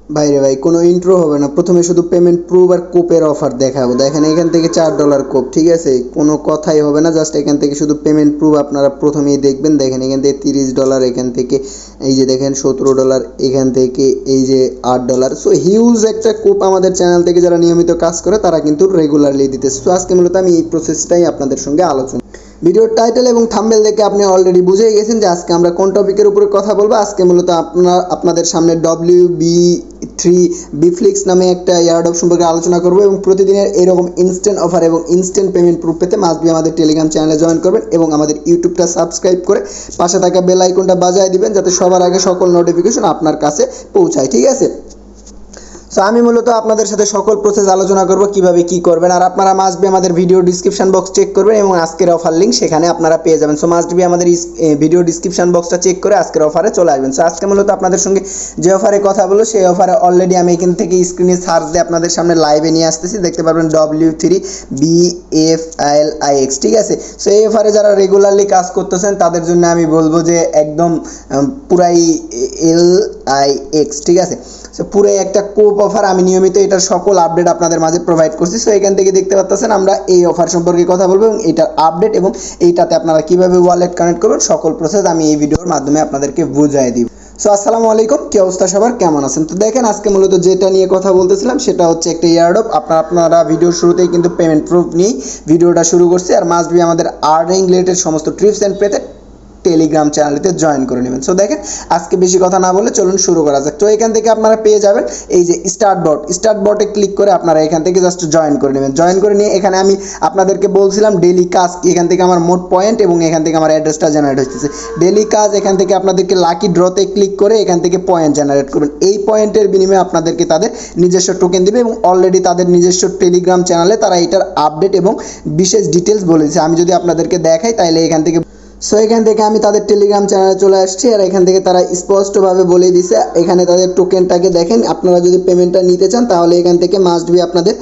বাইরে ভাই কোনো ইন্ট্রো হবে না, প্রথমে শুধু পেমেন্ট প্রুফ আর কোপের অফার দেখাবো। দেখেন এখান থেকে $4 কোপ, ঠিক আছে, কোনো কথাই হবে না, জাস্ট এখান থেকে শুধু পেমেন্ট প্রুফ আপনারা প্রথমেই দেখবেন। দেখেন এখান থেকে $30, এখান থেকে এই যে দেখেন $17, এখান থেকে এই যে $8। সো হিউজ একটা কোপ আমাদের চ্যানেল থেকে যারা নিয়মিত কাজ করে তারা কিন্তু রেগুলারলি দিতেছে। সো আজকে মূলত আমি এই প্রসেসটাই আপনাদের সঙ্গে আলোচনা, ভিডিওর টাইটেল এবং থাম্বনেল দেখে আপনি অলরেডি বুঝেই গেছেন যে আজকে আমরা কোন টপিকের উপরে কথা বলবো। আজকে মূলত আপনাদের সামনে WB3 বিফ্লিক্স নামে একটা এয়ারড্রপ সম্পর্কে আলোচনা করব এবং প্রতিদিনের এরকম ইনস্ট্যান্ট অফার এবং ইনস্ট্যান্ট পেমেন্ট প্রুফ পেতে মাস্ট বি আমাদের টেলিগ্রাম চ্যানেলে জয়েন করবেন এবং আমাদের ইউটিউবটা সাবস্ক্রাইব করে পাশে থাকা বেল আইকনটা বাজায় দিবেন যাতে সবার আগে সকল নোটিফিকেশন আপনার কাছে পৌঁছায়, ঠিক আছে। সো আমি মূলত আপনাদের সাথে সকল প্রসেস আলোচনা করব কিভাবে কি করবেন, আর আপনারা মাস্ট বি আমাদের ভিডিও ডিসক্রিপশন বক্স চেক করবেন এবং আজকের অফার লিঙ্ক সেখানে আপনারা পেয়ে যাবেন। সো মাস্ট বি আমাদের ভিডিও ডিসক্রিপশন বক্সটা চেক করে আজকের অফারে চলে আসবেন। সো আজকে মূলত আপনাদের সঙ্গে যে অফারে কথা বলবো সেই অফারে অলরেডি আমি এখান থেকে স্ক্রিনে সার্চ দিয়ে আপনাদের সামনে লাইভে নিয়ে আসতেছি, দেখতে পারবেন W3 BFLIX, ঠিক আছে। সো এই অফারে যারা রেগুলারলি কাজ করতেছেন তাদের জন্য আমি বলবো যে একদম পুরাই LIX, ঠিক আছে। সো পুরো একটা কোপ অফার, আমি নিয়মিত এটার সকল আপডেট আপনাদের মাঝে প্রোভাইড করছি। সো এখান থেকে দেখতে পাচ্ছেন আমরা এই অফার সম্পর্কে কথা বলবো এবং এটার আপডেট এবং এইটাতে আপনারা কিভাবে ওয়ালেট কানেক্ট করবেন সকল প্রসেস আমি এই ভিডিওর মাধ্যমে আপনাদেরকে বুঝিয়ে দিব। সো আসসালামু আলাইকুম, কি অবস্থা সবার, কেমন আছেন? তো দেখেন আজকে মূলত যেটা নিয়ে কথা বলতেছিলাম সেটা হচ্ছে একটা এয়ারড্রপ। আপনারা ভিডিওর শুরুতেই কিন্তু পেমেন্ট প্রুফ নিয়েই ভিডিওটা শুরু করছি, আর মাস্ট বি আমাদের আর্নিং রিলেটেড সমস্ত ট্রিপস অ্যান্ড পেতে টেলিগ্রাম চ্যানেলটিতে জয়েন করে নেবেন। সো দেখেন আজকে বেশি কথা না বলে চলুন শুরু করা যাক। তো এখান থেকে আপনারা পেয়ে যাবেন এই যে স্টার্ট বটে ক্লিক করে আপনারা এখান থেকে জাস্ট জয়েন করে নেবেন। জয়েন করে নিয়ে এখানে আমি আপনাদেরকে বলছিলাম ডেলি কাজ, এখান থেকে আমার মোট পয়েন্ট এবং এখান থেকে আমার অ্যাড্রেসটা জেনারেট হচ্ছে। ডেলি কাজ এখান থেকে আপনাদেরকে লাকি ড্রতে ক্লিক করে এখান থেকে পয়েন্ট জেনারেট করবেন। এই পয়েন্টের বিনিময়ে আপনাদেরকে তাদের নিজস্ব টোকেন দিবে এবং অলরেডি তাদের নিজস্ব টেলিগ্রাম চ্যানেলে তারা এটার আপডেট এবং বিশেষ ডিটেলস বলে দিচ্ছে। আমি যদি আপনাদেরকে দেখাই তাহলে এখান থেকে, সো এখান থেকে আমি তাদের টেলিগ্রাম চ্যানেলে চলে আসছি আর এখান থেকে তারা স্পষ্টভাবে বলে দিছে এখানে তাদের টোকেনটাকে দেখেন। আপনারা যদি পেমেন্টটা নিতে চান তাহলে এখান থেকে মাস্ট বি আপনাদের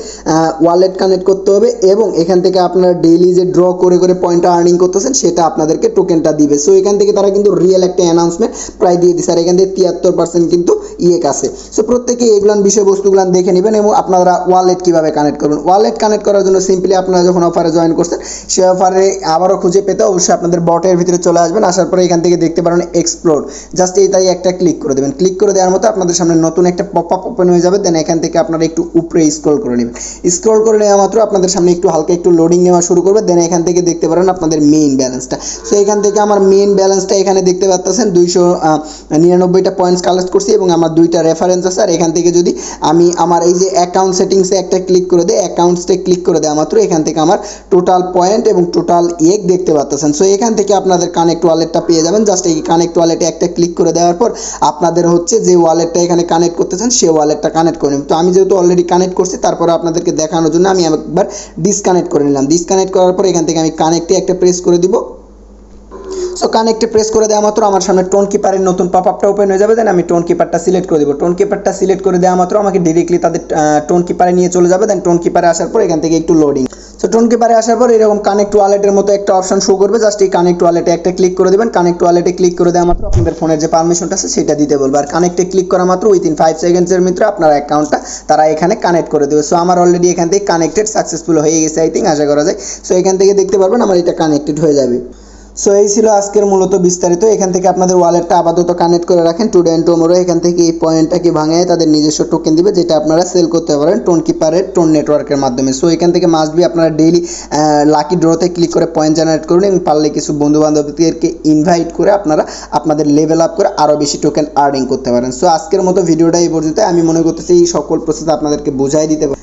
ওয়ালেট কানেক্ট করতে হবে এবং এখান থেকে আপনারা ডেইলি যে ড্র করে করে পয়েন্টটা আর্নিং করতেছেন সেটা আপনাদেরকে টোকেনটা দিবে। সো এখান থেকে তারা কিন্তু রিয়েল একটা অ্যানাউন্সমেন্ট প্রায় দিয়ে দিচ্ছে আর এখান থেকে 73% কিন্তু ইয়েক আছে। সো প্রত্যেকে এগুলান বিষয়বস্তুগুলান দেখে নেবেন এবং আপনারা ওয়ালেট কীভাবে কানেক্ট করবেন। ওয়ালেট কানেক্ট করার জন্য সিম্পলি আপনারা যখন অফারে জয়েন করছেন সেই অফারে আবারও খুঁজে পেতে অবশ্যই আপনাদের বট এর ভিতরে চলে আসবেন। আসার পরে এখান থেকে দেখতে পারেন এক্সপ্লোর, জাস্ট এইটাই একটা ক্লিক করে দেবেন। ক্লিক করে দেওয়ার মতো আপনাদের সামনে নতুন একটা পপ আপ ওপেন হয়ে যাবে। দেন এখান থেকে আপনারা একটু উপরে স্ক্রল করে নেবেন। স্ক্রল করে নেওয়া মাত্র আপনাদের সামনে একটু হালকা একটু লোডিং নেওয়া শুরু করবে। দেন এখান থেকে দেখতে পারেন আপনাদের মেইন ব্যালেন্সটা। সো এখান থেকে আমার মেইন ব্যালেন্সটা এখানে দেখতে পাচ্ছেন 299টা পয়েন্টস কালেক্ট করছি এবং আমার 2টা রেফারেন্স আছে। আর এখান থেকে যদি আমি আমার এই যে অ্যাকাউন্ট সেটিংসে একটা ক্লিক করে দিই, অ্যাকাউন্টসে ক্লিক করে দেওয়া মাত্র এখান থেকে আমার টোটাল পয়েন্ট এবং টোটাল ইয়েক দেখতে পাচ্ছেন। সো এখান থেকে আপনাদের কানেক্ট ওয়ালেটটা পেয়ে যাবেন। জাস্ট এই কানেক্ট ওয়ালেটে একটা ক্লিক করে দেওয়ার পর আপনাদের হচ্ছে যে ওয়ালেটটা এখানে কানেক্ট করতেছেন সেই ওয়ালেটটা কানেক্ট করে নেবেন। তো আমি যেহেতু অলরেডি কানেক্ট করছি তারপরে আপনাদেরকে দেখানোর জন্য আমি একবার ডিসকানেক্ট করে নিলাম। ডিসকানেক্ট করার পর এখান থেকে আমি কানেক্টে একটা প্রেস করে দিব। সো কানেক্টে প্রেস করে দেওয়া মাত্র আমার সামনে টোন কিপারের নতুন পপ আপটা ওপেন হয়ে যাবে। দেন আমি টোন কিপারটা সিলেক্ট করে দেবো। টোন কিপারটা সিলেক্ট করে দেওয়া মাত্র আমাকে ডিরেক্টলি তাদের টোন কিপারে নিয়ে চলে যাবে। দেন টোন কিপারে আসার পর এখান থেকে একটু লোডিং। সো টোন কিপারে আসার পর এরকম কানেক্ট ওয়ালেটের মতো একটা অপশন শো করবে। জাস্ট এই কানেক্ট ওয়ালেটে একটা ক্লিক করে দেবেন। কানেক্ট ওয়ালেটে ক্লিক করে দেওয়া মাত্র আপনাদের ফোনের যে পারমিশনটা আছে সেটা দিতে বলবে। আর কানেক্টে ক্লিক করা মাত্র উইথিন 5 সেকেন্ডসের ভিতরে আপনার অ্যাকাউন্টটা তারা এখানে কানেক্ট করে দেবে। সো আমার অলরেডি এখান থেকে কানেক্টেড সাকসেসফুল হয়ে গেছে, আই থিঙ্ক, আশা করা যায়। সো এখান থেকে দেখতে পারবেন আমার এটা কানেক্টেড হয়ে যাবে। সো এই ছিল আজকের মূলত বিস্তারিত। এখান থেকে আপনাদের ওয়ালেটটা আপাতত কানেক্ট করে রাখেন। টুডে অ্যান্ড টুমোরো এখান থেকে এই পয়েন্টটাকে ভাঙায় তাদের নিজস্ব টোকেন দিবে যেটা আপনারা সেল করতে পারেন টোন কিপারের টোন নেটওয়ার্কের মাধ্যমে। সো এখান থেকে মাস্ট বি আপনারা ডেইলি লাকি ড্রতে ক্লিক করে পয়েন্ট জেনারেট করুন এবং পারলে কিছু বন্ধু বান্ধবদেরকে ইনভাইট করে আপনারা আপনাদের লেভেল আপ করে আরও বেশি টোকেন আর্নিং করতে পারেন। সো আজকের মতো ভিডিওটা এই পর্যন্ত। আমি মনে করতেছি এই সকল প্রসেস আপনাদেরকে বোঝাই দিতে পারি।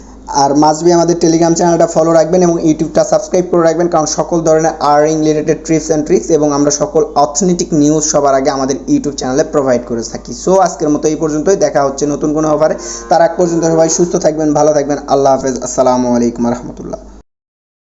আর মাস্ট বি আমাদের টেলিগ্রাম চ্যানেলটা ফলো রাখবেন এবং ইউটিউবটা সাবস্ক্রাইব করে রাখবেন, কারণ সকল ধরনের earning related TRIPS and tricks এবং আমরা সকল অথেন্টিক নিউজ সবার আগে আমাদের ইউটিউব চ্যানেলে প্রোভাইড করে থাকি। সো আজকের মতো এই পর্যন্তই। দেখা হচ্ছে নতুন কোনো অফারে। তার আগ পর্যন্ত সবাই সুস্থ থাকবেন, ভালো থাকবেন। আল্লাহ হাফেজ। আসসালামু আলাইকুম রহমতুল্লাহ।